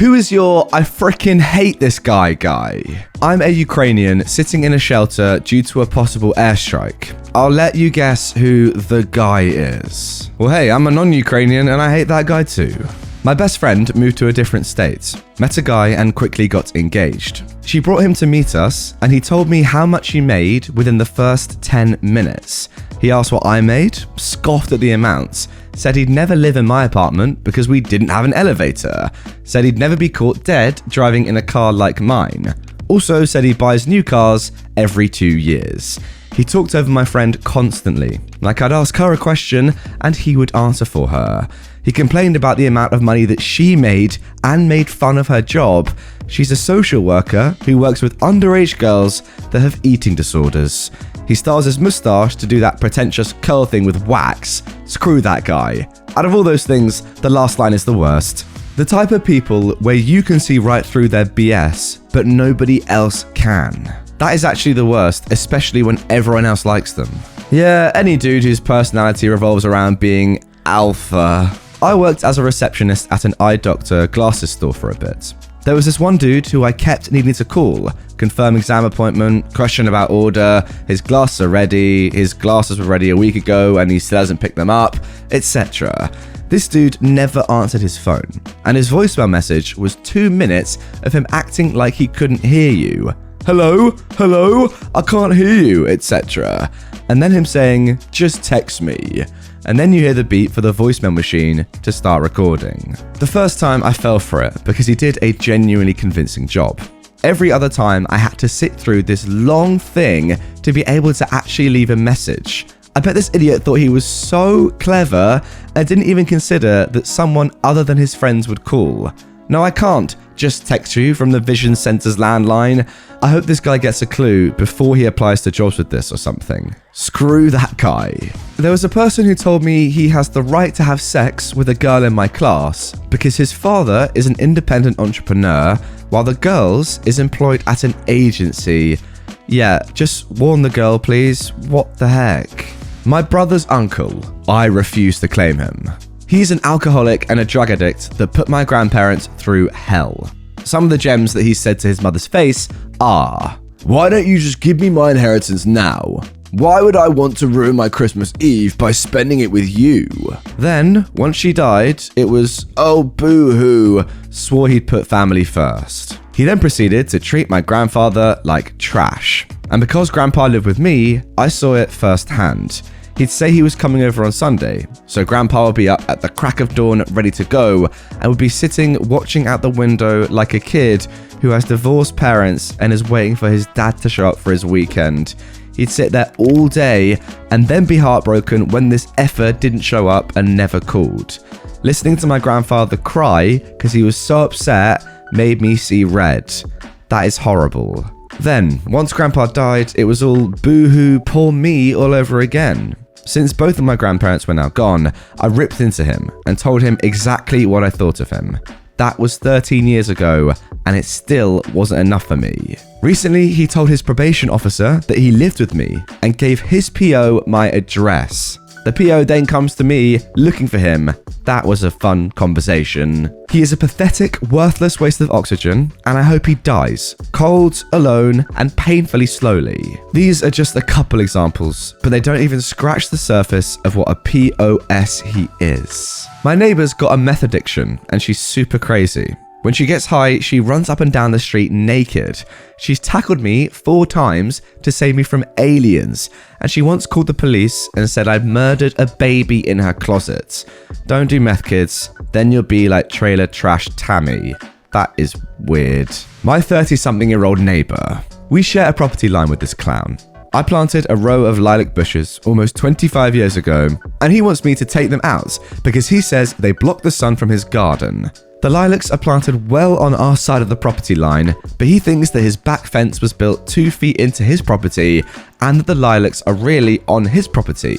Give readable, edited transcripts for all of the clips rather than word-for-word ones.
Who is your I frickin' hate this guy? I'm a Ukrainian sitting in a shelter due to a possible airstrike. I'll let you guess who the guy is. Well, hey, I'm a non-Ukrainian and I hate that guy too. My best friend moved to a different state, met a guy and quickly got engaged. She brought him to meet us and he told me how much he made within the first 10 minutes. He asked what I made, scoffed at the amounts, said he'd never live in my apartment because we didn't have an elevator, said he'd never be caught dead driving in a car like mine. Also said he buys new cars every 2 years. He talked over my friend constantly, like I'd ask her a question and he would answer for her. He complained about the amount of money that she made and made fun of her job. She's a social worker who works with underage girls that have eating disorders. He styles his moustache to do that pretentious curl thing with wax. Screw that guy. Out of all those things, the last line is the worst. The type of people where you can see right through their BS, but nobody else can. That is actually the worst, especially when everyone else likes them. Yeah, any dude whose personality revolves around being alpha. I worked as a receptionist at an eye doctor glasses store for a bit. There was this one dude who I kept needing to call, confirm exam appointment, question about order, his glasses are ready, his glasses were ready a week ago and he still hasn't picked them up, etc. This dude never answered his phone, and his voicemail message was 2 minutes of him acting like he couldn't hear you. Hello, I can't hear you, etc. And then him saying, just text me. And then you hear the beep for the voicemail machine to start recording. The first time I fell for it because he did a genuinely convincing job. Every other time I had to sit through this long thing to be able to actually leave a message. I bet this idiot thought he was so clever and didn't even consider that someone other than his friends would call. No, I can't just text you from the Vision Center's landline. I hope this guy gets a clue before he applies to jobs with this or something. Screw that guy. There was a person who told me he has the right to have sex with a girl in my class because his father is an independent entrepreneur while the girl's is employed at an agency. Yeah, just warn the girl please. What the heck? My brother's uncle. I refuse to claim him. He's an alcoholic and a drug addict that put my grandparents through hell. Some of the gems that he said to his mother's face are, "Why don't you just give me my inheritance now? Why would I want to ruin my Christmas Eve by spending it with you?" Then, once she died, it was, "Oh boo-hoo," swore he'd put family first. He then proceeded to treat my grandfather like trash. And because Grandpa lived with me, I saw it firsthand. He'd say he was coming over on Sunday, so Grandpa would be up at the crack of dawn ready to go and would be sitting watching out the window like a kid who has divorced parents and is waiting for his dad to show up for his weekend. He'd sit there all day and then be heartbroken when this effer didn't show up and never called. Listening to my grandfather cry because he was so upset made me see red. That is horrible. Then, once Grandpa died, it was all boo-hoo, poor me all over again. Since both of my grandparents were now gone, I ripped into him and told him exactly what I thought of him. That was 13 years ago, and it still wasn't enough for me. Recently, he told his probation officer that he lived with me and gave his PO my address. The PO then comes to me looking for him. That was a fun conversation. He is a pathetic, worthless waste of oxygen, and I hope he dies. Cold, alone, and painfully slowly. These are just a couple examples, but they don't even scratch the surface of what a POS he is. My neighbor's got a meth addiction, and she's super crazy. When she gets high, she runs up and down the street naked. She's tackled me 4 times to save me from aliens, and she once called the police and said I'd murdered a baby in her closet. Don't do meth, kids. Then you'll be like trailer trash Tammy. That is weird. My 30-something-year-old neighbor. We share a property line with this clown. I planted a row of lilac bushes almost 25 years ago, and he wants me to take them out because he says they block the sun from his garden. The lilacs are planted well on our side of the property line, but he thinks that his back fence was built 2 feet into his property and that the lilacs are really on his property.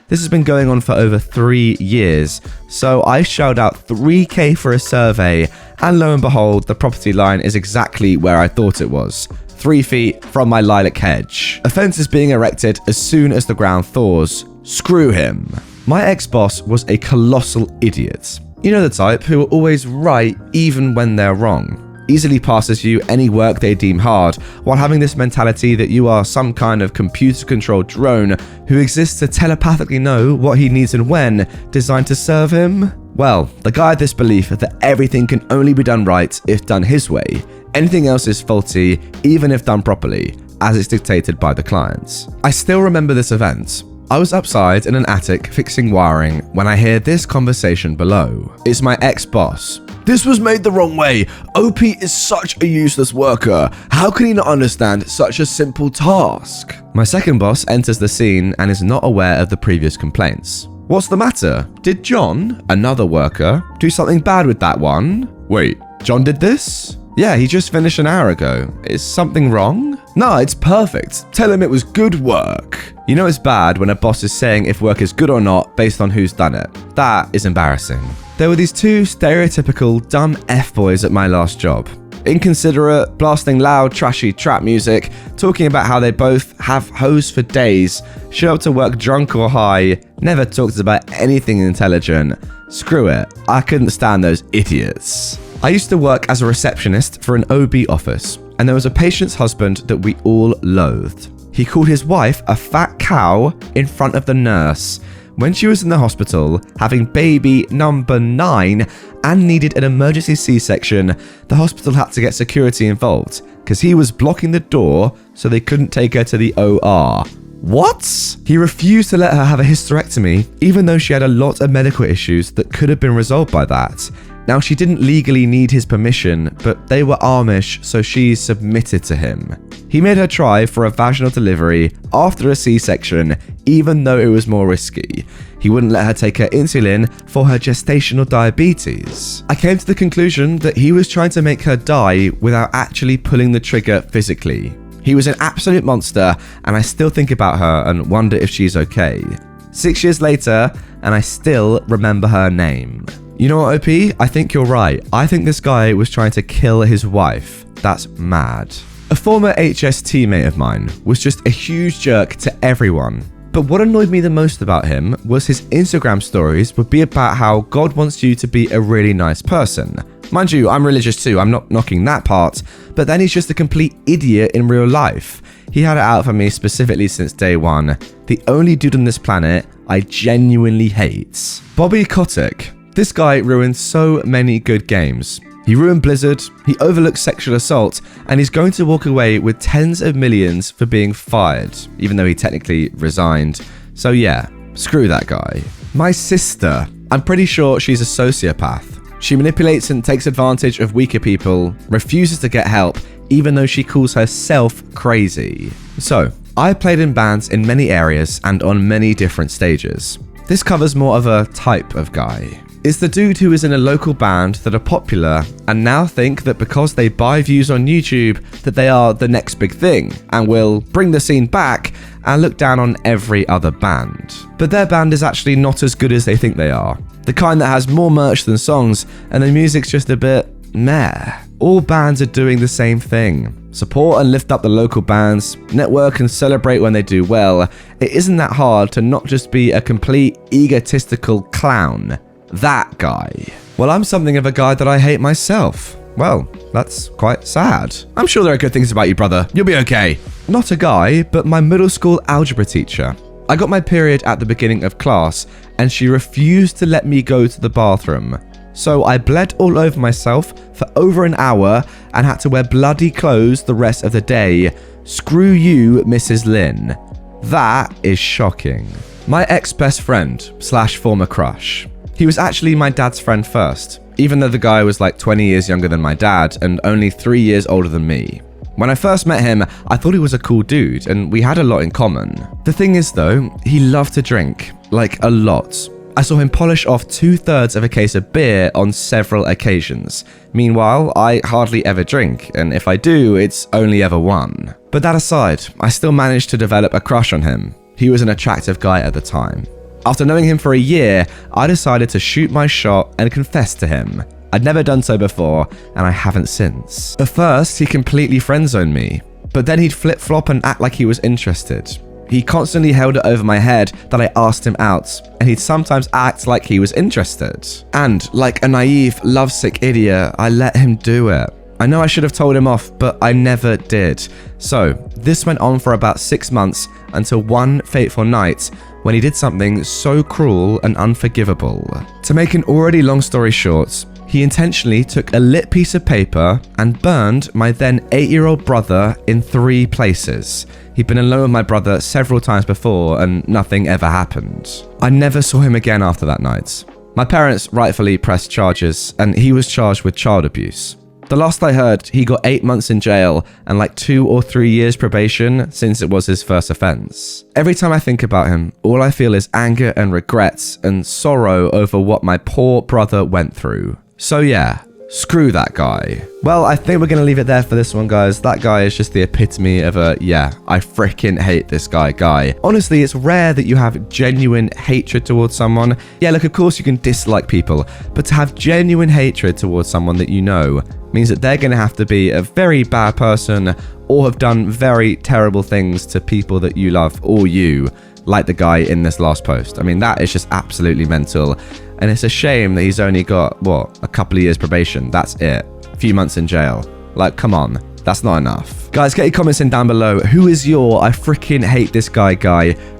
This has been going on for over 3 years, so I shelled out $3,000 for a survey, and lo and behold, the property line is exactly where I thought it was. 3 feet from my lilac hedge. A fence is being erected as soon as the ground thaws. Screw him. My ex-boss was a colossal idiot. You know the type who are always right even when they're wrong. Easily passes you any work they deem hard, while having this mentality that you are some kind of computer-controlled drone who exists to telepathically know what he needs and when, designed to serve him. Well, the guy had this belief that everything can only be done right if done his way. Anything else is faulty, even if done properly, as it's dictated by the clients. I still remember this event. I was upside in an attic fixing wiring when I hear this conversation below. It's my ex-boss. "This was made the wrong way. OP is such a useless worker. How can he not understand such a simple task?" My second boss enters the scene and is not aware of the previous complaints. "What's the matter? Did John, another worker, do something bad with that one?" "Wait, John did this?" "Yeah, he just finished an hour ago. Is something wrong?" "No, it's perfect. Tell him it was good work." You know it's bad when a boss is saying if work is good or not based on who's done it. That is embarrassing. There were these two stereotypical dumb F-boys at my last job. Inconsiderate, blasting loud, trashy trap music, talking about how they both have hoes for days, show up to work drunk or high, never talked about anything intelligent. Screw it, I couldn't stand those idiots. I used to work as a receptionist for an OB office, and there was a patient's husband that we all loathed. He called his wife a fat cow in front of the nurse. When she was in the hospital, having baby number 9 and needed an emergency C-section, the hospital had to get security involved because he was blocking the door so they couldn't take her to the OR. What? He refused to let her have a hysterectomy, even though she had a lot of medical issues that could have been resolved by that. Now, she didn't legally need his permission, but they were Amish, so she submitted to him. He made her try for a vaginal delivery after a C-section, even though it was more risky. He wouldn't let her take her insulin for her gestational diabetes. I came to the conclusion that he was trying to make her die without actually pulling the trigger physically. He was an absolute monster, and I still think about her and wonder if she's okay. 6 years later, and I still remember her name. You know what, OP? I think you're right. I think this guy was trying to kill his wife. That's mad. A former HS teammate of mine was just a huge jerk to everyone. But what annoyed me the most about him was his Instagram stories would be about how God wants you to be a really nice person. Mind you, I'm religious too, I'm not knocking that part, but then he's just a complete idiot in real life. He had it out for me specifically since day one. The only dude on this planet I genuinely hate. Bobby Kotick. This guy ruined so many good games. He ruined Blizzard, he overlooked sexual assault, and he's going to walk away with tens of millions for being fired, even though he technically resigned. So yeah, screw that guy. My sister. I'm pretty sure she's a sociopath. She manipulates and takes advantage of weaker people, refuses to get help, even though she calls herself crazy. So, I played in bands in many areas and on many different stages. This covers more of a type of guy. It's the dude who is in a local band that are popular and now think that because they buy views on YouTube that they are the next big thing and will bring the scene back and look down on every other band. But their band is actually not as good as they think they are. The kind that has more merch than songs and the music's just a bit meh. All bands are doing the same thing. Support and lift up the local bands, network and celebrate when they do well. It isn't that hard to not just be a complete egotistical clown. That guy. Well, I'm something of a guy that I hate myself. Well, that's quite sad. I'm sure there are good things about you, brother. You'll be okay. Not a guy, but my middle school algebra teacher. I got my period at the beginning of class, and she refused to let me go to the bathroom. So I bled all over myself for over an hour and had to wear bloody clothes the rest of the day. Screw you, Mrs. Lynn. That is shocking. My ex-best friend / former crush. He was actually my dad's friend first, even though the guy was like 20 years younger than my dad and only 3 years older than me. When I first met him, I thought he was a cool dude and we had a lot in common. The thing is though, he loved to drink, like a lot. I saw him polish off 2/3 of a case of beer on several occasions. Meanwhile, I hardly ever drink, and if I do, it's only ever one. But that aside, I still managed to develop a crush on him. He was an attractive guy at the time. After knowing him for a year, I decided to shoot my shot and confess to him. I'd never done so before, and I haven't since. At first, he completely friend-zoned me, but then he'd flip-flop and act like he was interested. He constantly held it over my head that I asked him out, and he'd sometimes act like he was interested. And like a naive, lovesick idiot, I let him do it. I know I should have told him off, but I never did. So this went on for about 6 months until one fateful night when he did something so cruel and unforgivable. To make an already long story short, he intentionally took a lit piece of paper and burned my then 8-year-old brother in 3 places. He'd been alone with my brother several times before and nothing ever happened. I never saw him again after that night. My parents rightfully pressed charges and he was charged with child abuse. The last I heard, he got 8 months in jail and like 2 or 3 years probation since it was his first offense. Every time I think about him, all I feel is anger and regrets and sorrow over what my poor brother went through. So yeah, screw that guy. Well, I think we're going to leave it there for this one, guys. That guy is just the epitome of a, yeah, I freaking hate this guy. Honestly, it's rare that you have genuine hatred towards someone. Yeah, look, of course you can dislike people, but to have genuine hatred towards someone that you know means that they're going to have to be a very bad person or have done very terrible things to people that you love or you, like the guy in this last post. I mean, that is just absolutely mental. And it's a shame that he's only got, what, a couple of years probation. That's it. A few months in jail. Like, come on. That's not enough. Guys, get your comments in down below. Who is your I freaking hate this guy?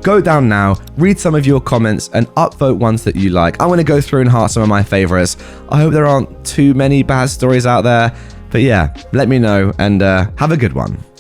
Go down now, read some of your comments, and upvote ones that you like. I'm going to go through and heart some of my favorites. I hope there aren't too many bad stories out there. But yeah, let me know and have a good one.